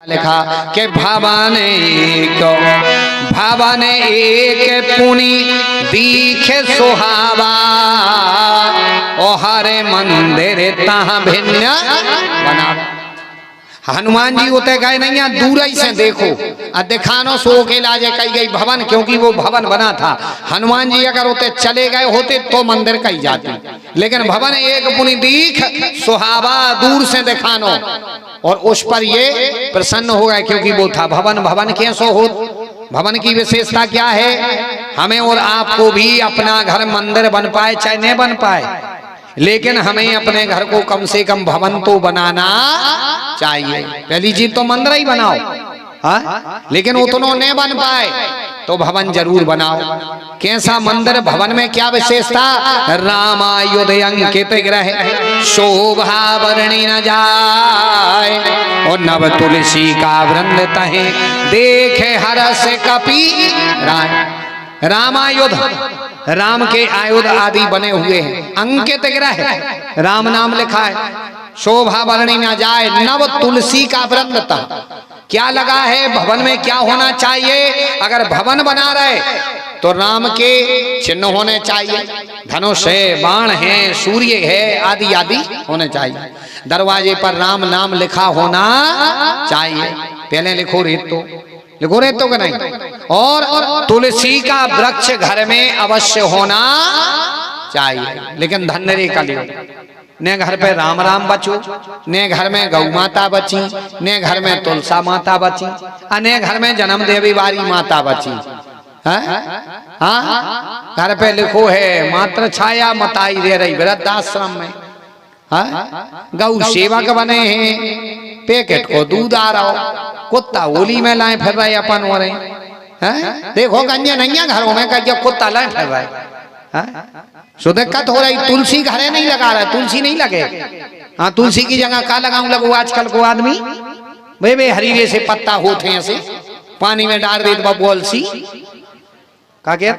लिखा कि भवन एक पुनि दीखे सुहावा ओ हरे मंदिर तहाँ भिन्न बना। हनुमान जी होते गए नहीं यहाँ दूर ही से देखो दिखानो सो के लाजे कही गई भवन, क्योंकि वो भवन बना था। हनुमान जी अगर होते चले गए होते तो मंदिर कही जाती, लेकिन भवन एक पुनि दीख सुहावा दूर से दिखानो, और उस पर ये प्रसन्न हो गए क्योंकि वो था भवन। भवन कैसो हो, भवन की विशेषता क्या है? हमें और आपको भी अपना घर मंदिर बन पाए चाहे नहीं बन पाए, लेकिन हमें अपने घर को कम से कम भवन तो बनाना चाहिए। पहली चीज तो मंदिर ही बनाओ, हाँ? लेकिन उतनो नहीं बन पाए तो भवन जरूर बनाओ। कैसा मंदिर, भवन में क्या विशेषता? रामायुध अंकित ग्रह शोभा वर्णि न जाए, और नव तुलसी का वृंद तहे देखे हरस कपि राय। रामायुध, राम के आयुध आदि बने हुए हैं, अंकित ग्रह राम नाम लिखा है, शोभा वर्णि न जाए, नव तुलसी का वृंद था। क्या लगा है भवन में, क्या होना चाहिए? अगर भवन बना रहे तो राम के चिन्ह होने चाहिए, धनुष है, बाण है, सूर्य है, आदि आदि होने चाहिए। दरवाजे पर राम नाम लिखा होना चाहिए। पहले लिखो रेतो, लिखो रेतो का नहीं। और तुलसी का वृक्ष घर में अवश्य होना चाहिए। लेकिन धन्य का लियो, ने घर पे राम राम बचो, ने घर में गौ माता बची, ने घर में तुलसा माता बची, अने घर में जन्म देवी वाली माता बची। हाँ, घर पे लिखो है मात्र छाया मताई दे रही वृद्धाश्रम में। हाँ, गौ सेवक बने हैं, पैकेट को दूध आ रहा हो, कुत्ता होली में लाए फिर रहे अपन हो रहे हैं। देखो गंजे नैया घरों में कहीं कुत्ता लाए फिर रहे, सो दिक्कत हो रही। तुलसी घरे नहीं लगा रहा, तुलसी नहीं लगे। हाँ, तुलसी की जगह का लगाऊं लगो आजकल को आदमी वे हरीरे से पत्ता होते हैं, ऐसे पानी में डाल दे बोल सी का क्या?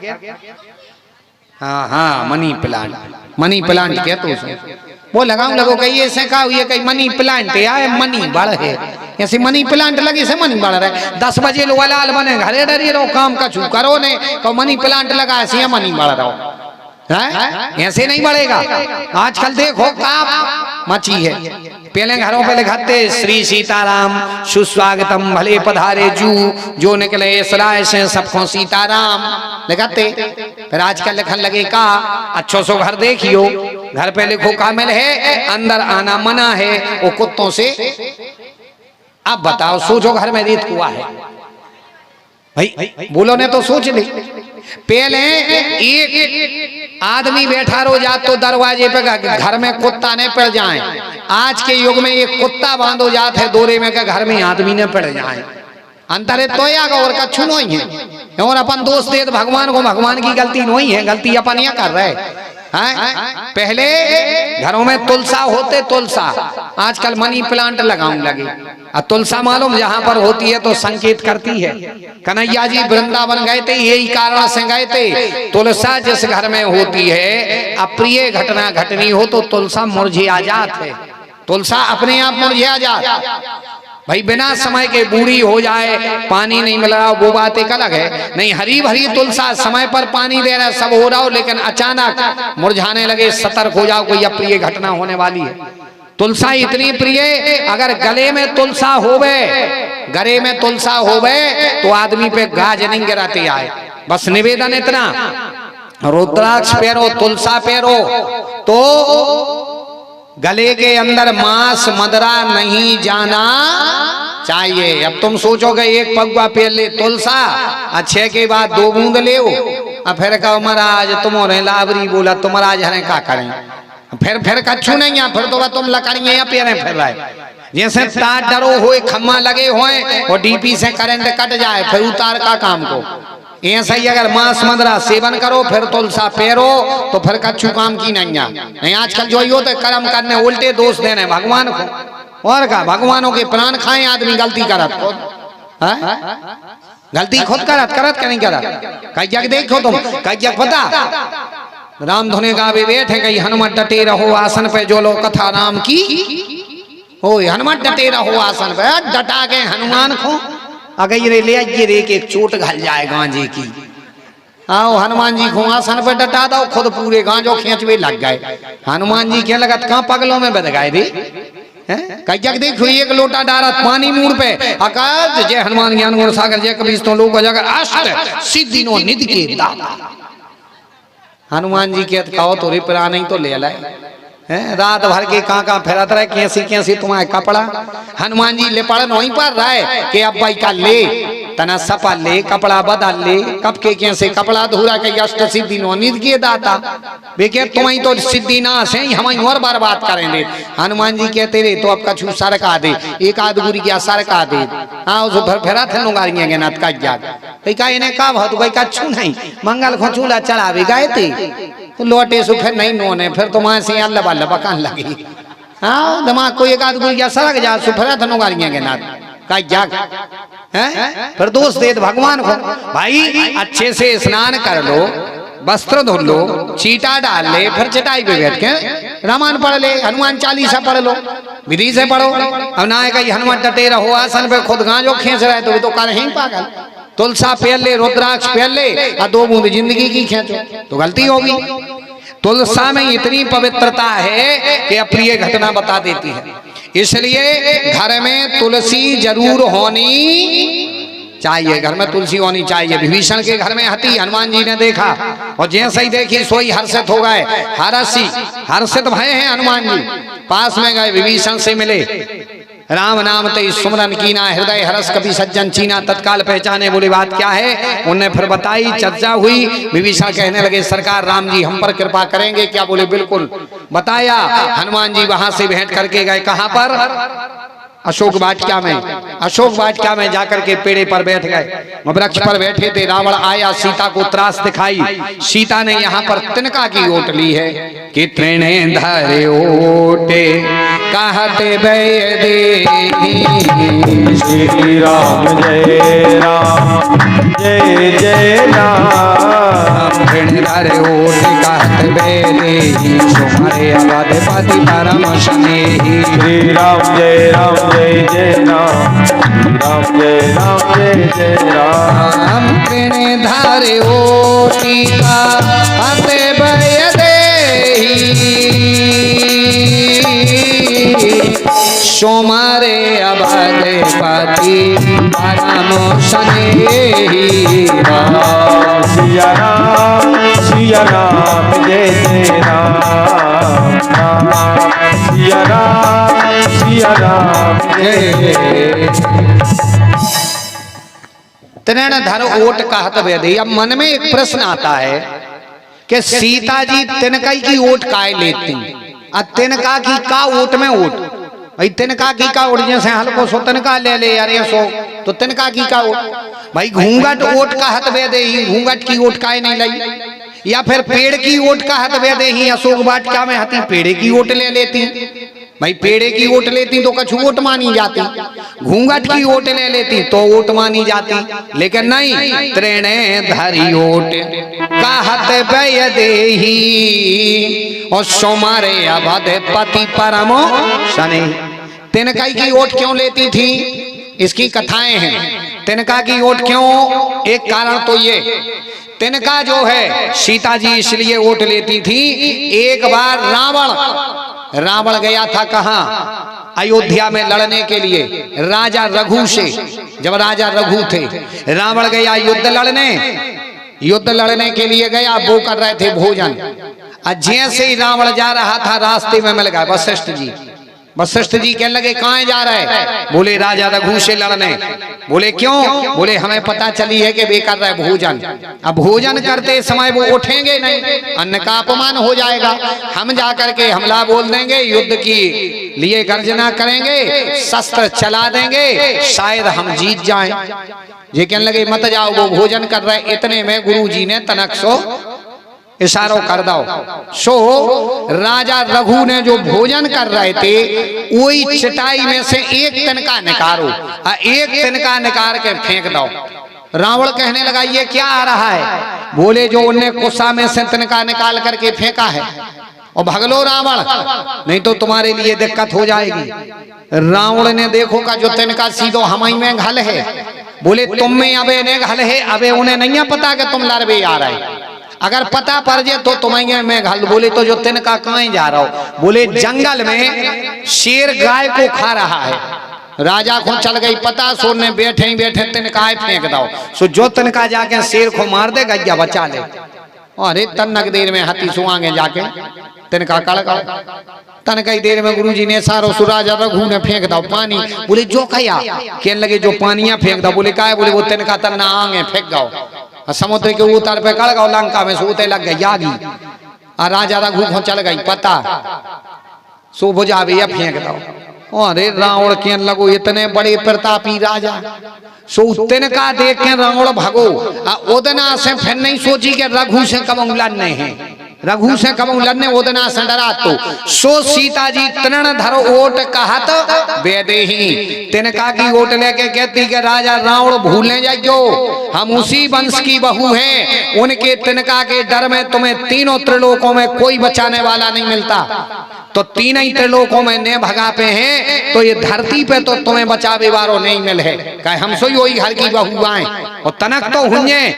हाँ हाँ, मनी प्लांट, मनी प्लांट क्या तो वो लगाऊं लगो कहीं ऐसे का ये कहीं मनी प्लांट है, मनी बढ़ है, ऐसे मनी प्लांट लगे से मनी बढ़ रहा है। 10 बजे लो लाल बने घरे डरी रहो, काम का छू करो ने तो मनी प्लांट लगा ऐसे मनी बढ़ रहा हो, ऐसे नहीं बढ़ेगा। आजकल देखो का मची है। पहले घरों पे लिखाते श्री सीताराम सुस्वागतम भले पधारे जू, जो निकले इसराय से सबको सीताराम लिखाते। फिर आजकल लिखन लगे का अच्छो सो घर देखियो, घर पे लिखो कामिल है, अंदर आना मना है, वो कुत्तों से। अब बताओ, सोचो घर में रेत कुआ है भाई, बोलो ने तो सोच ली। पहले एक आदमी बैठा रो जात तो दरवाजे पे घर में कुत्ता ने पड़ जाए। आज के युग में एक कुत्ता बांधो जात है दोरे में का घर में आदमी ने पड़ जाए। अंतर है तो और कछु नहीं है। और अपन दोस्त दे भगवान को, भगवान की गलती नहीं है, गलती अपन ये कर रहे हैं। पहले घरों में तुलसा होते, तुलसा आजकल मनी प्लांट लगाऊं लगे। अब तुलसा मालूम जहां पर होती है तो संकेत करती है। कन्हैया जी वृंदावन गए थे, यही कारण से गए थे। तुलसा जिस घर में होती है, अप्रिय घटना घटनी हो तो तुलसा मुरझिया जात है, तुलसा अपने आप मुरझिया जात। भाई बिना समय के बूढ़ी हो जाए, पानी नहीं मिल रहा, वो बात एक अलग है। नहीं, हरी भरी तुलसा समय पर पानी दे रहा, सब हो रहा हो, लेकिन अचानक मुरझाने लगे, सतर्क हो जाओ, कोई अप्रिय घटना होने वाली है। तुलसा इतनी प्रिय, अगर गले में तुलसा होवे, गले में तुलसा होवे तो आदमी पे गाज नहीं गिराती आए। बस निवेदन इतना, रुद्राक्ष पेरो, तुलसा पेरो तो गले के अंदर मांस मदरा नहीं जाना चाहिए। अब तुम सोचोगे एक पगुआ पेर ले तुलसा, अच्छे के बाद 2 बूंद ले, फिर कहो महाराज तुम्हारे लाबरी बोला, तुम महाराज हरे का करें? फिर कछु नहीं है, फिर तो तुम लकड़ियां या पेरे फिर रहे। जैसे तार डरो हो, खम्मा लगे हुए और डीपी से करंट कट जाए, फिर उतार का काम को। ऐसा ही अगर मांस मदरा सेवन करो फिर तुलसा पेरो तो फिर कछु काम की नहीं। आजकल जो ही होते कर्म करने उल्टे दोष देने भगवान को, और का भगवानों के प्राण खाए आदमी गलती करत खुद, गलती खुद करत करत नहीं करत। कई जग देखो तुम, कई जग पता राम धुने गावे बैठे, कहीं हनुमत डटे रहो आसन पे जो लो कथा राम की हो हनुमान डटे रहो आसन पे, डटा के हनुमान को अगर रे ले आइए रे के एक चोट घल जाए गांजे की। आओ हनुमान जी को आसन पे डटा दो, खुद पूरे गांजो खींचवे लग गए। हनुमान जी क्या लगत कहाँ पगलों में बद गए रे, कई जग देखो एक लोटा डारत पानी मुड़ पे आकाश जय हनुमान ज्ञान गुण सागर जय कबीर तो लोग जगह अष्ट सिद्धि नो निधि के दाता। हनुमान जी के कहो तो रिपरा नहीं तो ले लाए, रात भर के कहाँ फेरत रहे, कैसी कैसी तुम्हारे कपड़ा। हनुमान जी ले पड़न वहीं पर रहे कि अब भाई का ले तना सपा ले कपड़ा बदल ले, कब के कैसे कपड़ा धूरा के अष्ट सिद्धि नो निधि के दाता। बेके तुम्हें तो सिद्धि ना से हम और बर्बाद करेंगे। हनुमान जी कहते रे तो अब कछु सरका दे, एक आध गुरी क्या सरका दे। हाँ उस फेरा थे नुगारियाँ के नाथ का जाग कहा इन्हें कहा भाई भाई कछु नहीं मंगल को चूल्हा चढ़ावे गए थे तो लौटे सो फिर नहीं नोने, फिर तो वहां से अल्लाह बल्ला पकान लगी। हाँ दिमाग को एक आध गुरी क्या सड़क जा सो फेरा थे नुगारियाँ के नाथ का जाग है। फिर दोष दे भगवान को भाई अच्छे से स्नान कर लो, वस्त्र धो लो, चीटा डाल ले, फिर चटाई पे बैठ के रामायण पढ़ ले, हनुमान चालीसा पढ़ लो, विधि से पढ़ो। अब ना है कहीं हनुमान डटे रहो आसन पे खुद गांजो खींच रहे तो तो कर ही पागल। तुलसा पहन ले, रुद्राक्ष पहन ले और 2 बूंद जिंदगी की खींचो तो गलती होगी। तुलसा में इतनी पवित्रता है कि अप्रिय घटना बता देती है, इसलिए घर में तुलसी जरूर होनी चाहिए, घर में तुलसी होनी चाहिए। विभीषण के घर में हती हनुमान जी ने देखा और जैसे ही देखी सोई हर्षित हो गए, हर्षित भय हैं हनुमान जी। पास में गए विभीषण से मिले, राम नाम ते सुमरन कीना हृदय हरस कभी सज्जन चीना, तत्काल पहचाने बोली बात क्या है। उन्हें फिर बताई, चर्चा हुई। विभीषण कहने लगे सरकार राम जी हम पर कृपा करेंगे क्या? बोले बिल्कुल। बताया, हनुमान जी वहां से भेंट करके गए कहां पर? अशोक वाटिका में। अशोक वाटिका में जाकर के पेड़े पर बैठ गए, वृक्ष पर बैठे थे। रावण आया, सीता को त्रास दिखाई। सीता ने यहाँ पर तिनका की ओट ली है कि तृणे धरे ओटे कहते भय दे। श्री राम जय राम जय जय राम। तृणे धरे ओटे कहते भय दे, तुम्हारे अवधपति परम स्नेही। श्री राम जय जय राम, राम जय जय राम। तृणे धरे ओटे कहते भय देहि, सोमारे अवधपति परम स्नेही। सिया राम जय जय राम, सिया राम जय। तृण धर ओट कहत वेदे। अब मन में एक प्रश्न आता है कि सीता जी तिनका की ओट काय लेती, और तिनका की का ओट में ओट भाई, तिनका की का ओट जैसे हल्को सो तिनका ले ले यार सो, तो तिनका की का ओट भाई घूंघट ओट कहत वेदे ही, घूंघट की ओट काय नहीं लाई। या फिर पेड़ की ओट कहत वेदे ही, अशोक वाटिका में हती पेड़े की ओट ले लेती भाई, पेड़े की ओट लेती तो कछु ओट मानी जाती, घूंघट की ओट ले लेती तो ओट मानी जाती। लेकिन नहीं, तृणे धरी ओट कहत भय देहि, और सोमारे अवधपति परम स्नेही। तिनका की ओट क्यों लेती थी? इसकी कथाएं हैं। तिनका की ओट क्यों? एक कारण तो ये, तिनका जो है सीता जी इसलिए ओट लेती थी। एक बार रावण गया था कहां? अयोध्या में लड़ने के लिए राजा रघु से। जब राजा रघु थे, रावण गया युद्ध लड़ने के लिए गया। वो कर रहे थे भोजन, और जैसे ही रावण जा रहा था रास्ते में मिल गए वशिष्ठ जी। वशिष्ठ जी कहने लगे कहाँ जा रहे? बोले राजा रघु से लड़ने। बोले क्यों? बोले हमें पता चली है कि वे कर रहे भोजन, अब भोजन करते समय वो उठेंगे नहीं, अन्न का अपमान हो जाएगा। हम जाकर के हमला बोल देंगे, युद्ध की लिए गर्जना करेंगे, शस्त्र चला देंगे, शायद हम जीत जाएं। ये कहने लगे मत जाओ, वो भोजन कर रहे। इतने में गुरु जी ने तनक सो इशारों कर दो। सो राजा रघु ने जो भोजन कर रहे थे, वही चटाई में से एक तिनका निकालो, एक तिनका निकाल के फेंक दो। रावण कहने लगा ये क्या आ रहा है? बोले जो उन्हें गुस्सा में से तिनका निकाल करके फेंका है, और भगलो रावण, नहीं तो तुम्हारे लिए दिक्कत हो जाएगी। रावण ने देखो का जो तिनका सीधो हमाई में घल है, बोले तुम में अबे ने घल है, अबे उन्हें नहीं पता कि तुम लड़बे आ रहे, अगर पता पड़ जाए तो तुम्हें मैं घल। बोले तो जो तिनका कहाँ जा रहा हो, बोले जंगल में शेर गाय को खा रहा है। राजा को चल गई पता, सोर ने बैठे ही बैठे तिनका फेंक दो, सो जो तिनका जाके शेर को मार दे गैया बचा ले। अरे तनक देर में हाथी सुआंगे जाके तिनका कड़क, तन कई देर में गुरुजी ने सारो सुराजा रघु ने फेंक दो पानी। बोले जो कया कहने लगे जो पानिया फेंक दो। बोले का, बोले वो तिनका तन्ना आगे फेंक दो, समुद्र के उतर पे कड़ गो, लंका में सूते लग गई यागी। और राजा रघु को चल गई पता, सो बुझा भैया फेंक दो। अरे रावण के लगो इतने बड़े प्रतापी राजा, सो तिनका देख के रावण भगो। ओदना से फिर नहीं सोची कि रघु से कब लड़ने हैं, रघु से कब लड़ने, ओदना से डरा तो सो सीता जी तृण धरो ओट कहत वेदे ही, तिनका की ओट लेके कहती कि राजा रावण भूलने जाइयो, हम उसी वंश की बहू हैं, उनके तिनका के डर में तुम्हें तीनों त्रिलोकों में कोई बचाने वाला नहीं मिलता, तो तीन ही त्रिलोकों में ने भगा पे हैं, तो ये धरती पे तो तुम्हें बचावे वालों नहीं मिल है, कहे हम सोई वही घर की बहू आए और तनक तो हुए।